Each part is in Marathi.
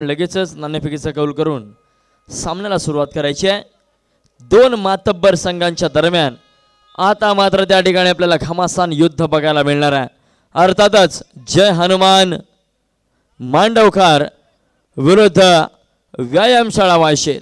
लगेचच नाणेफेकीचा कौल करून सामन्याला सुरुवात करायची आहे। दोन मातब्बर संघांच्या दरम्यान आता मात्र त्या ठिकाणी आपल्याला घमासान युद्ध बघायला मिळणार आहे। अर्थातच जय हनुमान मांडवकार विरुद्ध व्यायामशाळा वायशेत।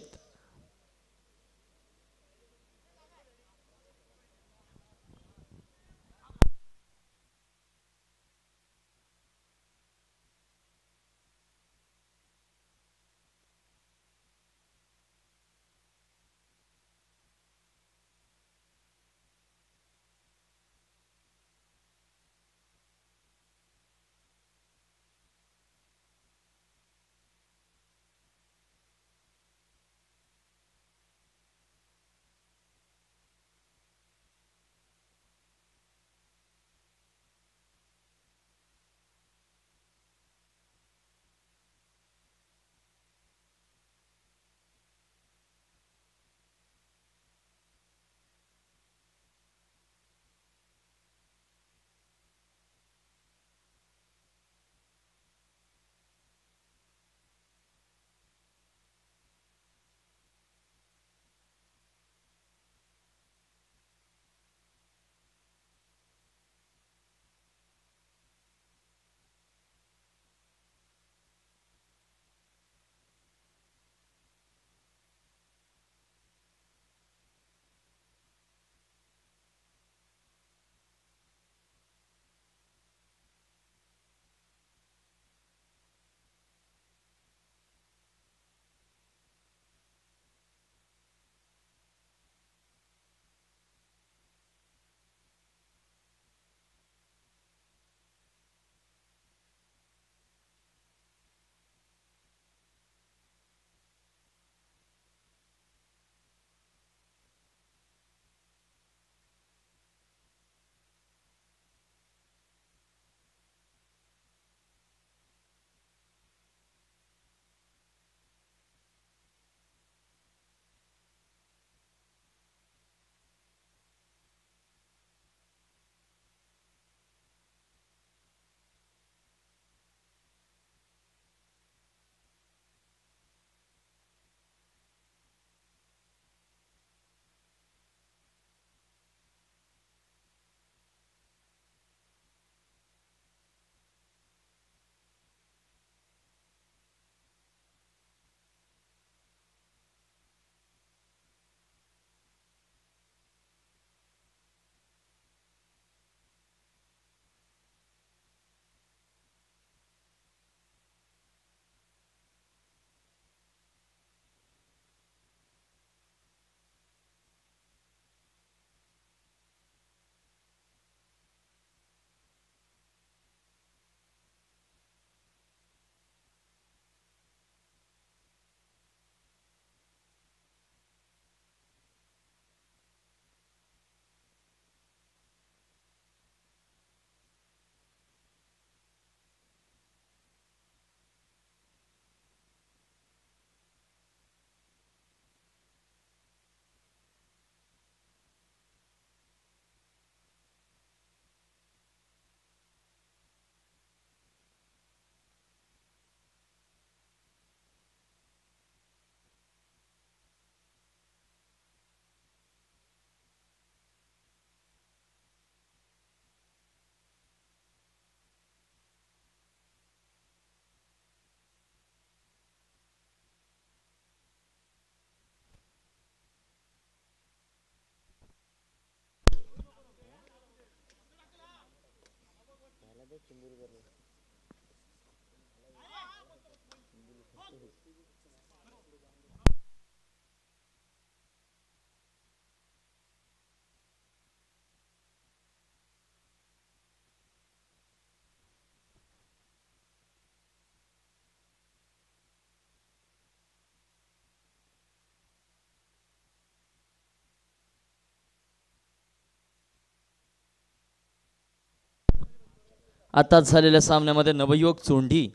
आताच झालेल्या सामन्यामध्ये नवयुवक चोंडी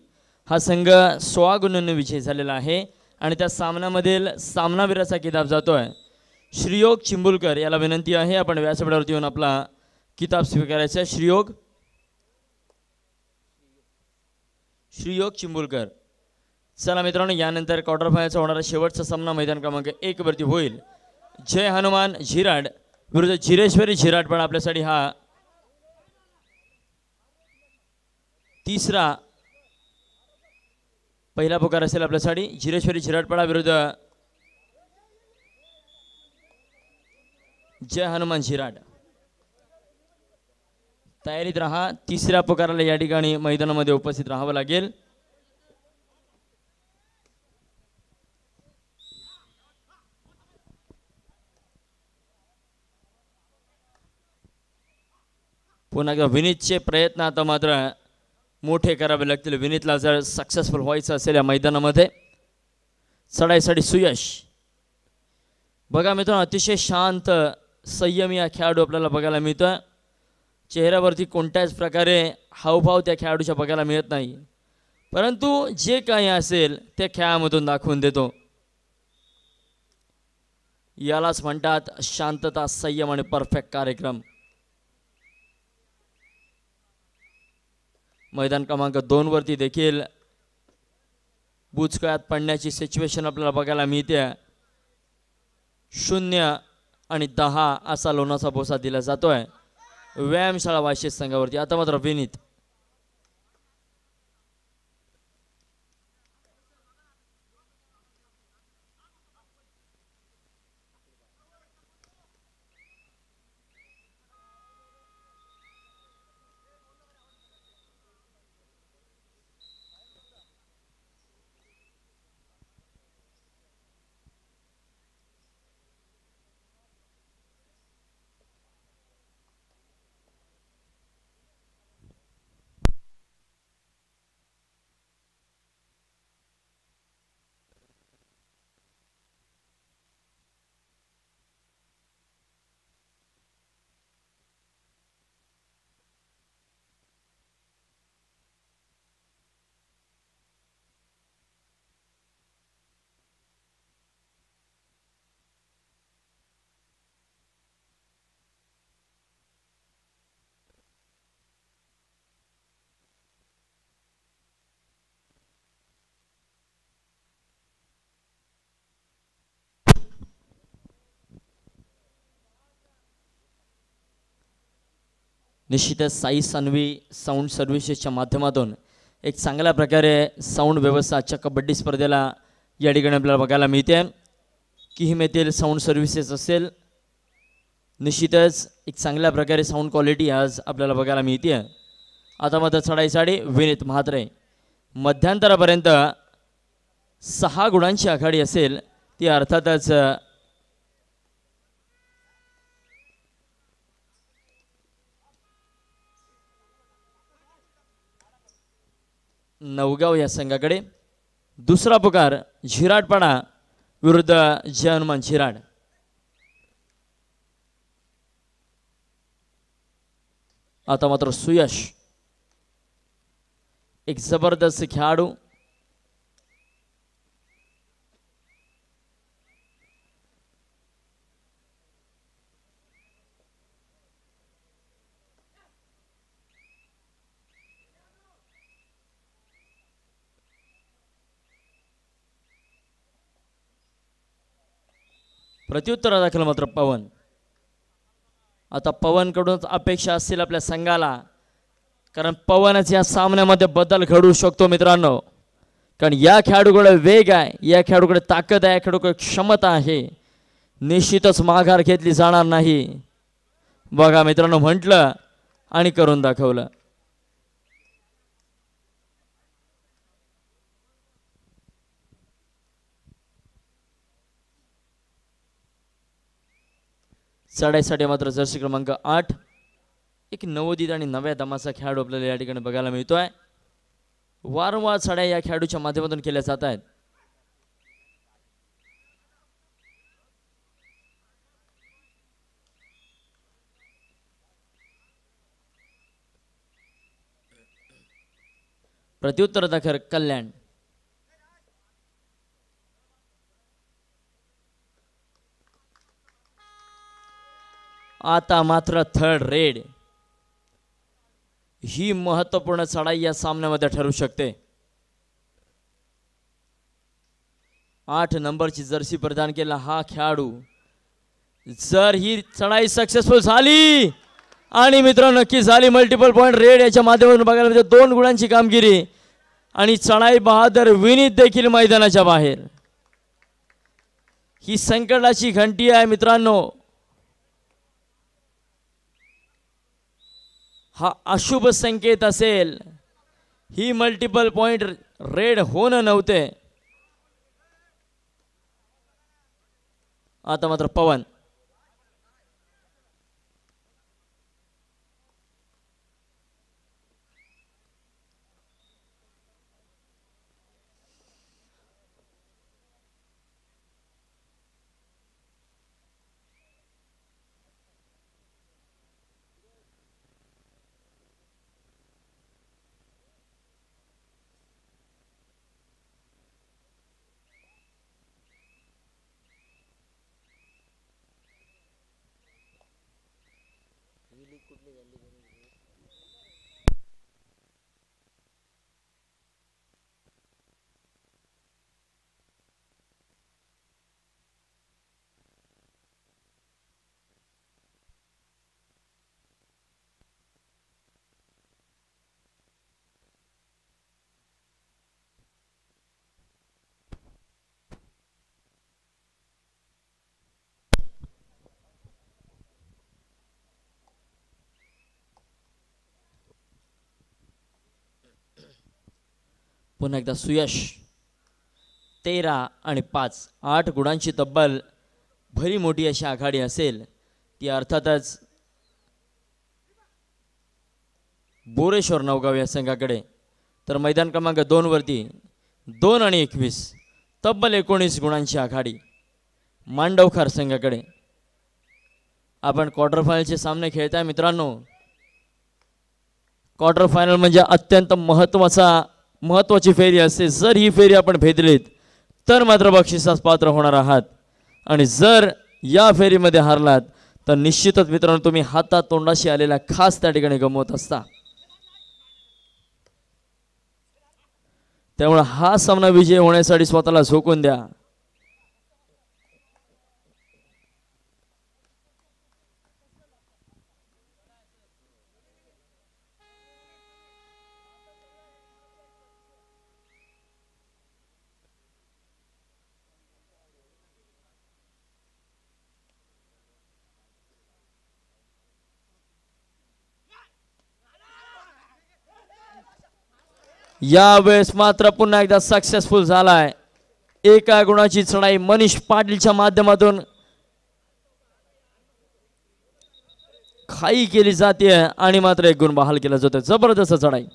हा संघ 16 गुणांनी विजयी झालेला आहे आणि त्या सामन्यामधील सामनावीराचा किताब जातोय श्रीयोग चिंबुलकर याला विनंती आहे आपण व्यासपीठावरती येऊन आपला किताब स्वीकारायचा। श्रीयोग चिंबुलकर चला मित्रांनो, यानंतर क्वार्टर फायनलचा होणारा शेवटचा सामना मैदान क्रमांक 1 वरती होईल. जय हनुमान झिराड विरुद्ध जिरेश्वरी झिराड. पण आपल्यासाठी हा तिसरा पहिला पुकार असेल आपल्यासाठी. जिरेश्वरी झिराडपाडा विरुद्ध जय हनुमान झिराड. तयारीत राहा. तिसऱ्या पुकाराला या ठिकाणी मैदानामध्ये उपस्थित राहावं लागेल. पुन्हा एकदा विनीतचे प्रयत्न आता मात्र मोठे करावे लागतील. विनीतला जर सक्सेसफुल व्हायचं असेल या मैदानामध्ये. चढाईसाठी सुयश. बघा मित्रांनो, अतिशय शांत संयमी हा खेळाडू आपल्याला बघायला मिळतोय. चेहऱ्यावरती कोणत्याच प्रकारे हावभाव त्या खेळाडूच्या बघायला मिळत नाही, परंतु जे काही असेल ते खेळामधून दाखवून देतो. यालाच म्हणतात शांतता, संयम आणि परफेक्ट कार्यक्रम. मैदान क्रमांक 2 वरती देखील बुचकळ्यात पडण्याची सिच्युएशन आपल्याला बघायला मिळते. 0 आणि 10 असा लोणाचा बोसा दिला जातोय व्यायामशाळा वाशी संघावरती. आता मात्र विनीत. निश्चितच साई सानवी साऊंड सर्व्हिसेसच्या माध्यमातून एक चांगल्या प्रकारे साऊंड व्यवस्था आजच्या कबड्डी स्पर्धेला या ठिकाणी आपल्याला बघायला मिळते. किहीम येथील साऊंड सर्व्हिसेस असेल, निश्चितच एक चांगल्या प्रकारे साऊंड क्वालिटी आज आपल्याला बघायला मिळते. आता मात्र चढाईसाठी विनीत म्हात्रे. मध्यांतरापर्यंत 6 गुणांची आघाडी असेल ती अर्थातच नवगाव या संघाकडे. दुसरा पुकार झिराडपाडा विरुद्ध जय हनुमान झिराड. आता मात्र सुयश एक जबरदस्त खेळाडू. प्रत्युत्तर दाखल मात्र पवन. आता पवनकडूनच अपेक्षा असतील आपल्या संघाला, कारण पवनच या सामन्यामध्ये बदल घडू शकतो मित्रांनो. कारण या खेळाडूकडे वेग आहे, या खेळाडूकडे ताकद आहे, या खेळाडूकडे क्षमता आहे. निश्चितच माघार घेतली जाणार नाही. बघा मित्रांनो, म्हटलं आणि करून दाखवलं. चढाईसाठी मात्र जर्सी क्रमांक 8 एक नवोदित आणि नव्या दमाचा खेळाडू आपल्याला या ठिकाणी बघायला मिळतोय. वारंवार चढाई या खेळाडूच्या माध्यमातून केल्या जात आहेत. प्रत्युत्तर दाखल कल्याण. आता मात्र थर्ड रेड. ही महत्त्वपूर्ण चढाई या सामन्यामध्ये ठरू शकते. 8 नंबरची जर्सी प्रदान केला हा खेळाडू जर ही चढाई सक्सेसफुल झाली आणि मित्रांनो नक्की झाली मल्टिपल पॉइंट रेड याच्या माध्यमातून बघायला मिळते 2 गुणांची कामगिरी आणि चढाई बहादर विनीत देखील मैदानाच्या बाहेर. ही संकटाची घंटी आहे मित्रांनो. हा अशुभ संकेत असेल. ही मल्टिपल पॉइंट रेड होणं नव्हते. आता मात्र पवन पुन्हा एकदा सुयश 13 आणि 5 8 गुणांची तब्बल भरी मोठी अशी आघाडी असेल ती अर्थातच बोरेश्वर नवगाव या संघाकडे. तर मैदान क्रमांक 2 वरती 2 आणि 21 तब्बल 19 गुणांची आघाडी मांडवखार संघाकडे. आपण क्वार्टर फायनलचे सामने खेळताय मित्रांनो. क्वार्टर फायनल म्हणजे अत्यंत महत्त्वाची फेरी असते. जर ही फेरी आपण भेदलीत तर मात्र बक्षिसास पात्र होणार आहात आणि जर या फेरीमध्ये हारलात तर निश्चितच मित्रांनो तुम्ही हातात तोंडाशी आलेला खास त्या ठिकाणी गमवत असता. त्यामुळे हा सामना विजय होण्यासाठी स्वतःला झोकून द्या. यावेळेस मात्र पुन्हा एकदा सक्सेसफुल झालाय. एका गुणाची चढाई मनीष पाटीलच्या माध्यमातून खाई केली जाते आणि मात्र 1 गुण बहाल केला जातो. जबरदस्त चढाई.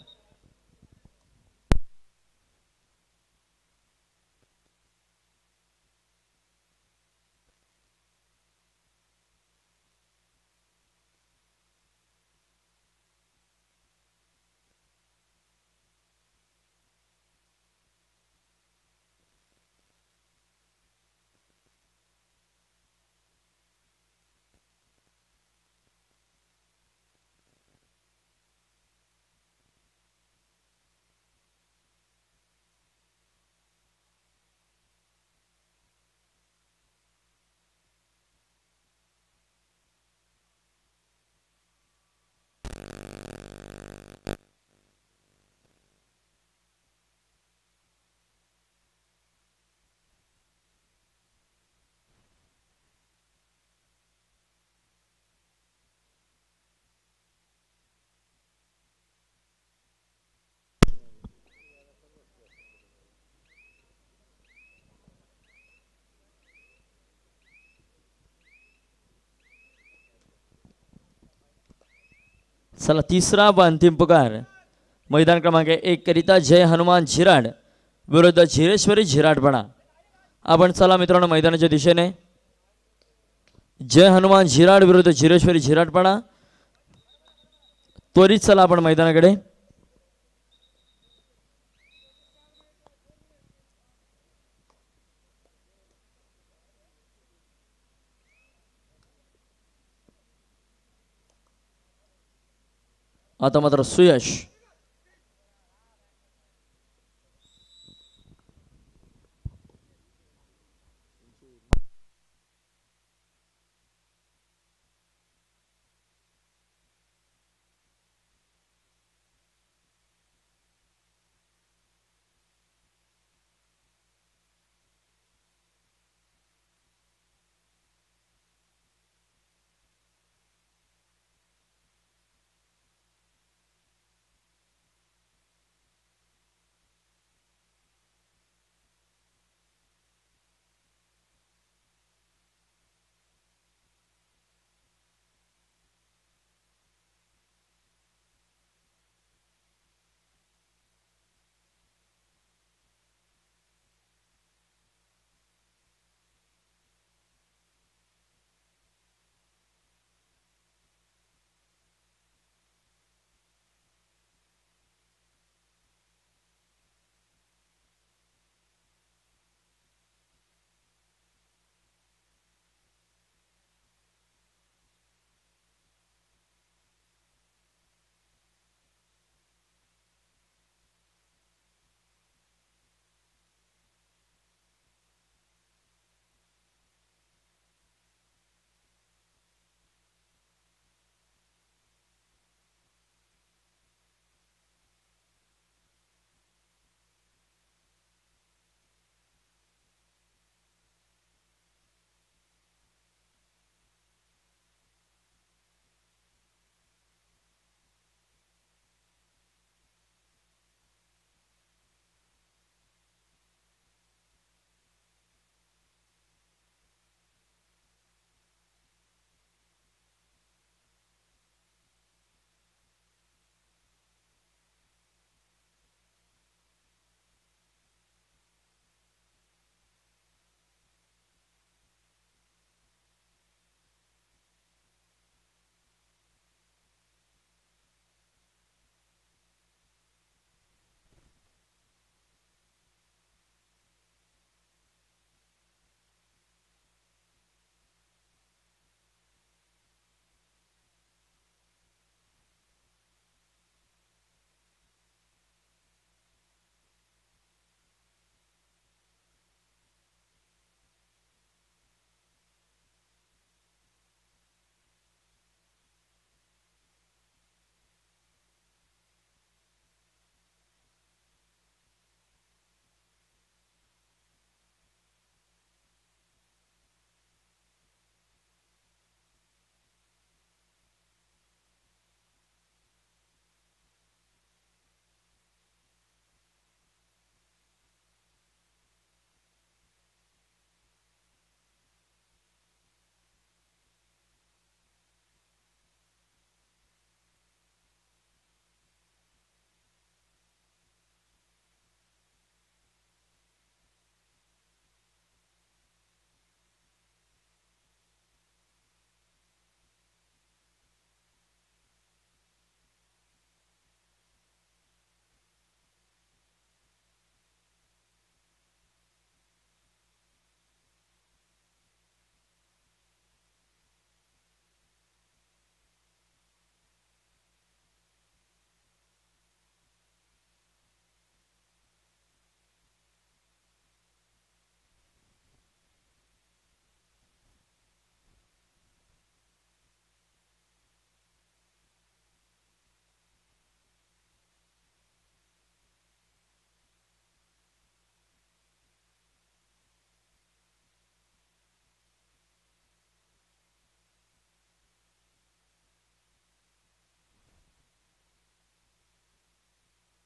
चला तिसरा व अंतिम पुकार मैदान क्रमांक 1 करिता जय हनुमान झिराड विरुद्ध झिरेश्वरी झिराडपणा. आपण चला मित्रांनो मैदानाच्या दिशेने. जय हनुमान झिराड विरुद्ध झिरेश्वरी झिराडपणा. त्वरित चला आपण मैदानाकडे. आता मात्र सुयश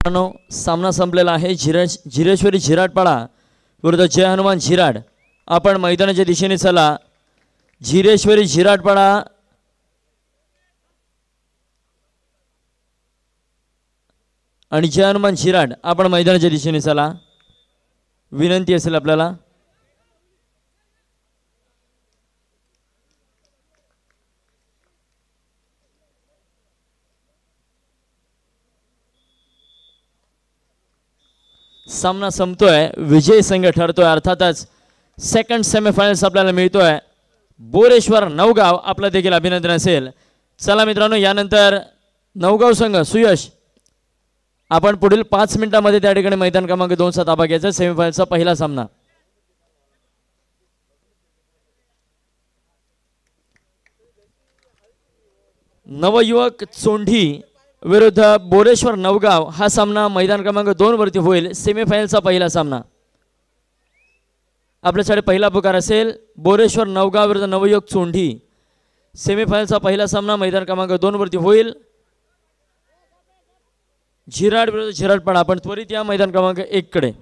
सामना संपलेला आहे. झिरेश्वरी झिराटपाडा विरुद्ध जय हनुमान झिराड. आपण मैदानाच्या दिशेने चला. झिरेश्वरी झिराटपाडा आणि जय हनुमान झिराड आपण मैदानाच्या दिशेने चला. विनंती असेल आपल्याला. सामना संपतोय. विजय संघ ठरतोय. अर्थातच सेकंड सेमीफायनल्स आपल्याला मिळतोय. बोरेश्वर नवगाव आपलं देखील अभिनंदन असेल. चला मित्रांनो, यानंतर नवगाव संघ सुयश आपण पुढील 5 मिनिटांमध्ये त्या ठिकाणी मैदान क्रमांक 2 चा ताबा घ्यायचा. सेमीफायनलचा पहिला सामना. नवयुवक चोंढी विरुद्ध बोरेश्वर नवगाव हा सामना मैदान क्रमांक 2 वरती होईल. सेमीफायनलचा पहिला सामना. आपल्यासाठी पहिला पुकार असेल बोरेश्वर नवगाव विरुद्ध नवयुवक चोंढी. सेमीफायनलचा पहिला सामना मैदान क्रमांक 2 वरती होईल. झिराड विरुद्ध झिराटपाडा. आपण त्वरित या मैदान क्रमांक 1 कडे.